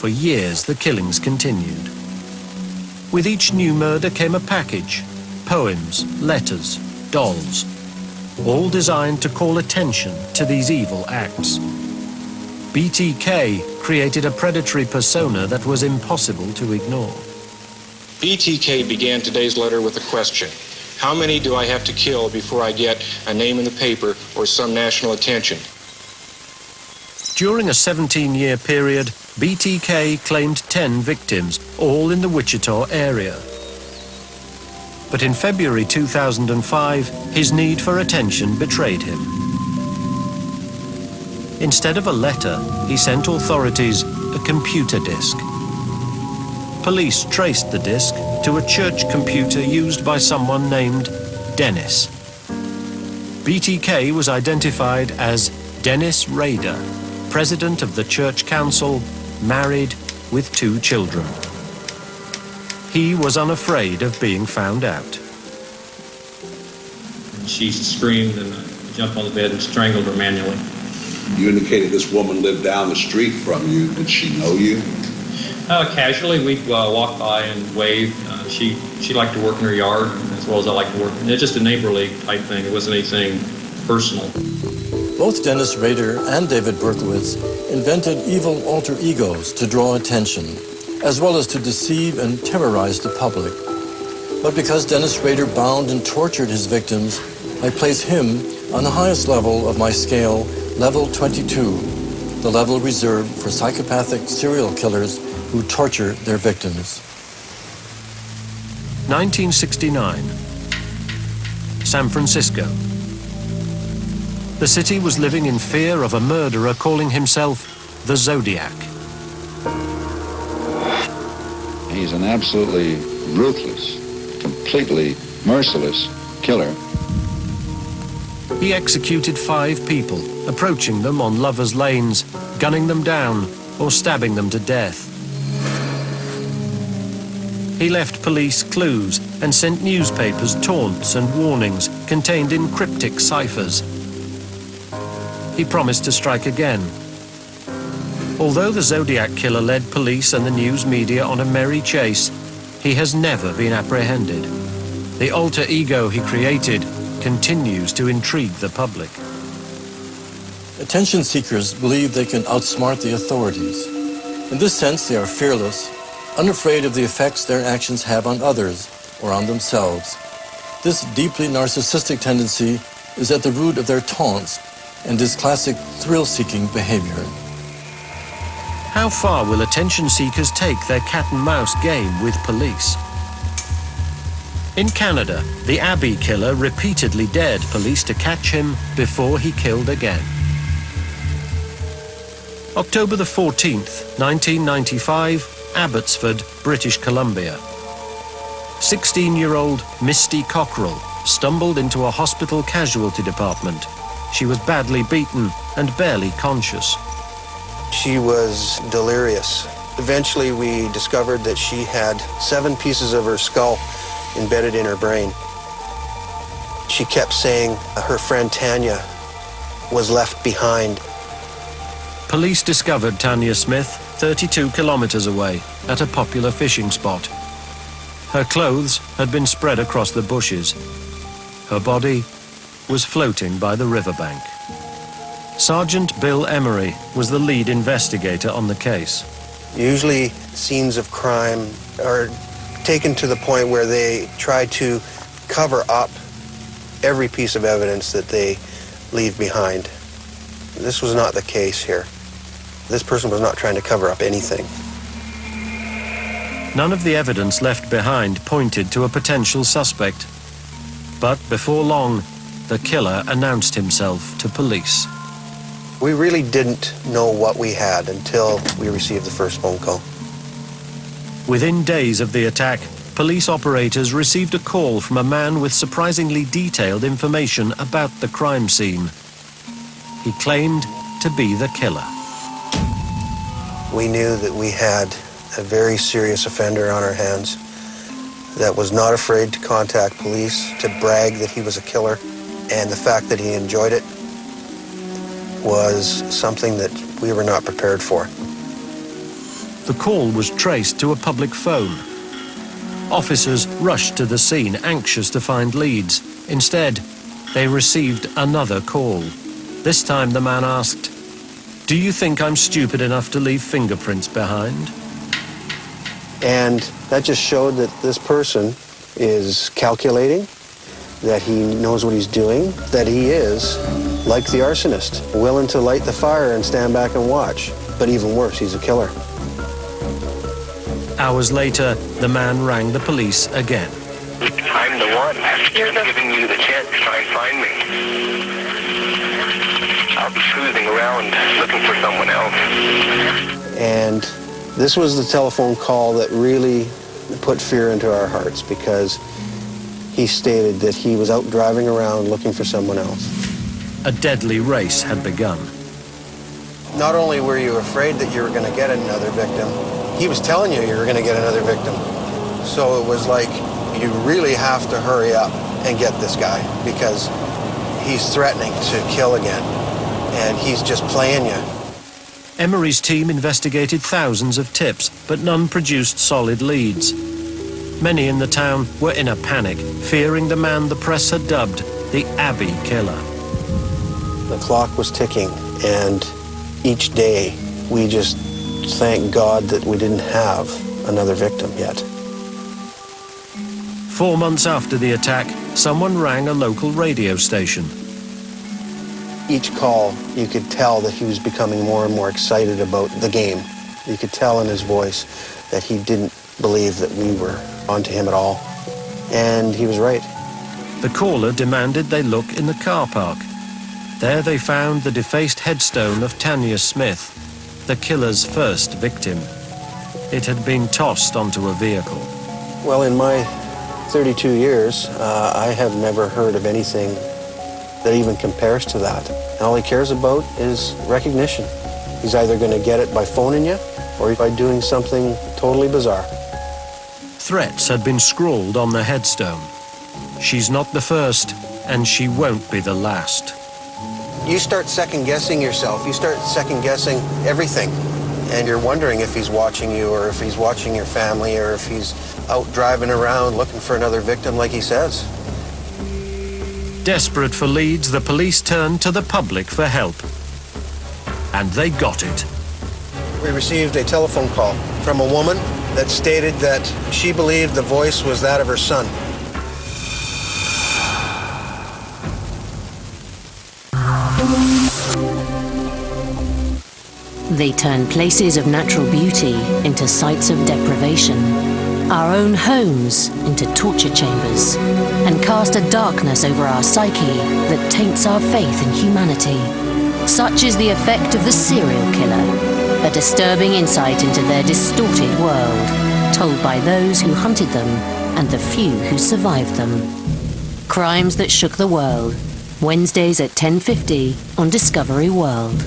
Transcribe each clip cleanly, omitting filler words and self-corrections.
For years, the killings continued. With each new murder came a package: poems, letters, dolls, all designed to call attention to these evil acts. BTK created a predatory persona that was impossible to ignore. BTK began today's letter with a question: how many do I have to kill before I get a name in the paper or some national attention? During a 17-year period, BTK claimed 10 victims, all in the Wichita area. But in February 2005, his need for attention betrayed him. Instead of a letter, he sent authorities a computer disk. Police traced the disk to a church computer used by someone named Dennis. BTK was identified as Dennis Rader, president of the church council, married with 2 children. He was unafraid of being found out. She screamed and jumped on the bed and strangled her manually. You indicated this woman lived down the street from you. Did she know you? Casually, we'd walk by and wave. She liked to work in her yard as well as I liked to work. It's just a neighborly type thing. It wasn't anything personal. Both Dennis Rader and David Berkowitz invented evil alter egos to draw attention, as well as to deceive and terrorize the public. But because Dennis Rader bound and tortured his victims, I place him on the highest level of my scale, level 22, the level reserved for psychopathic serial killers who torture their victims. 1969, San Francisco. The city was living in fear of a murderer calling himself the Zodiac. He's an absolutely ruthless, completely merciless killer. He executed 5 people, approaching them on lovers' lanes, gunning them down, or stabbing them to death. He left police clues and sent newspapers taunts and warnings contained in cryptic ciphers. He promised to strike again. Although the Zodiac Killer led police and the news media on a merry chase, he has never been apprehended. The alter ego he created continues to intrigue the public. Attention seekers believe they can outsmart the authorities. In this sense, they are fearless, unafraid of the effects their actions have on others or on themselves. This deeply narcissistic tendency is at the root of their taunts and is classic thrill-seeking behavior. How far will attention seekers take their cat-and-mouse game with police? In Canada, the Abbey killer repeatedly dared police to catch him before he killed again. October the 14th, 1995, Abbotsford, British Columbia. 16-year-old Misty Cockrell stumbled into a hospital casualty department. She was badly beaten and barely conscious. She was delirious. Eventually, we discovered that she had 7 pieces of her skull embedded in her brain. She kept saying her friend Tanya was left behind. Police discovered Tanya Smith 32 kilometers away at a popular fishing spot. Her clothes had been spread across the bushes. Her body was floating by the riverbank. Sergeant Bill Emery was the lead investigator on the case. Usually, scenes of crime are taken to the point where they try to cover up every piece of evidence that they leave behind. This was not the case here. This person was not trying to cover up anything. None of the evidence left behind pointed to a potential suspect. But before long, the killer announced himself to police. We really didn't know what we had until we received the first phone call. Within days of the attack, police operators received a call from a man with surprisingly detailed information about the crime scene. He claimed to be the killer. We knew that we had a very serious offender on our hands that was not afraid to contact police, to brag that he was a killer, and the fact that he enjoyed it was something that we were not prepared for. The call was traced to a public phone. Officers rushed to the scene, anxious to find leads. Instead, they received another call. This time the man asked, "Do you think I'm stupid enough to leave fingerprints behind?" And that just showed that this person is calculating, that he knows what he's doing, that he is, like the arsonist, willing to light the fire and stand back and watch. But even worse, he's a killer. Hours later, the man rang the police again. I'm the one. I'm giving you the chance to try and find me. I'll be cruising around looking for someone else. And this was the telephone call that really put fear into our hearts, because he stated that he was out driving around looking for someone else. A deadly race had begun. Not only were you afraid that you were going to get another victim, he was telling you were going to get another victim. So it was like, you really have to hurry up and get this guy, because he's threatening to kill again, and he's just playing you. Emery's team investigated thousands of tips, but none produced solid leads. Many in the town were in a panic, fearing the man the press had dubbed the Abbey Killer. The clock was ticking, and each day we just thank God that we didn't have another victim yet. 4 months after the attack, someone rang a local radio station. Each call, you could tell that he was becoming more and more excited about the game. You could tell in his voice that he didn't believe that we were onto him at all. And he was right. The caller demanded they look in the car park. There they found the defaced headstone of Tanya Smith, the killer's first victim. It had been tossed onto a vehicle. Well, in my 32 years, I have never heard of anything that even compares to that. And all he cares about is recognition. He's either going to get it by phoning you or by doing something totally bizarre. Threats had been scrawled on the headstone. She's not the first, and she won't be the last. You start second-guessing yourself. You start second-guessing everything. And you're wondering if he's watching you, or if he's watching your family, or if he's out driving around looking for another victim like he says. Desperate for leads, the police turned to the public for help. And they got it. We received a telephone call from a woman that stated that she believed the voice was that of her son. They turn places of natural beauty into sites of deprivation, our own homes into torture chambers, and cast a darkness over our psyche that taints our faith in humanity. Such is the effect of the serial killer, a disturbing insight into their distorted world, told by those who hunted them and the few who survived them. Crimes That Shook the World, Wednesdays at 10:50 on Discovery World.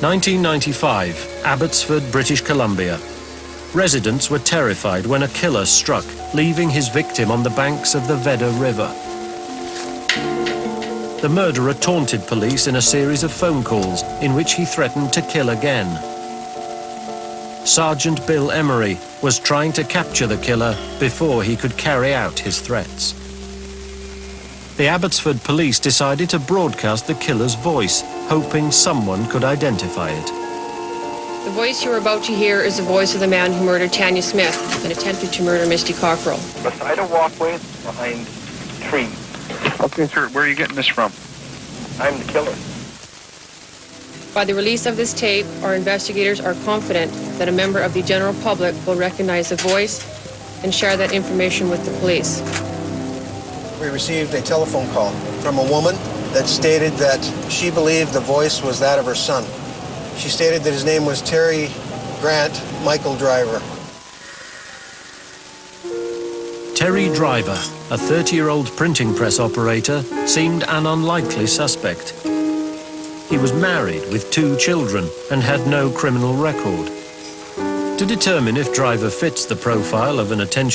(1995), Abbotsford, British Columbia. Residents were terrified when a killer struck, leaving his victim on the banks of the Vedder River. The murderer taunted police in a series of phone calls in which he threatened to kill again. Sergeant Bill Emery was trying to capture the killer before he could carry out his threats. The Abbotsford police decided to broadcast the killer's voice, hoping someone could identify it. The voice you are about to hear is the voice of the man who murdered Tanya Smith and attempted to murder Misty Cockrell. Beside a walkway behind trees. Okay, sir, where are you getting this from? I'm the killer. By the release of this tape, our investigators are confident that a member of the general public will recognize the voice and share that information with the police. we received a telephone call from a woman that stated that she believed the voice was that of her son. She stated that his name was Terry Grant Michael Driver. Terry Driver, a 30-year-old printing press operator, seemed an unlikely suspect. He was married with 2 children and had no criminal record. To determine if Driver fits the profile of an attention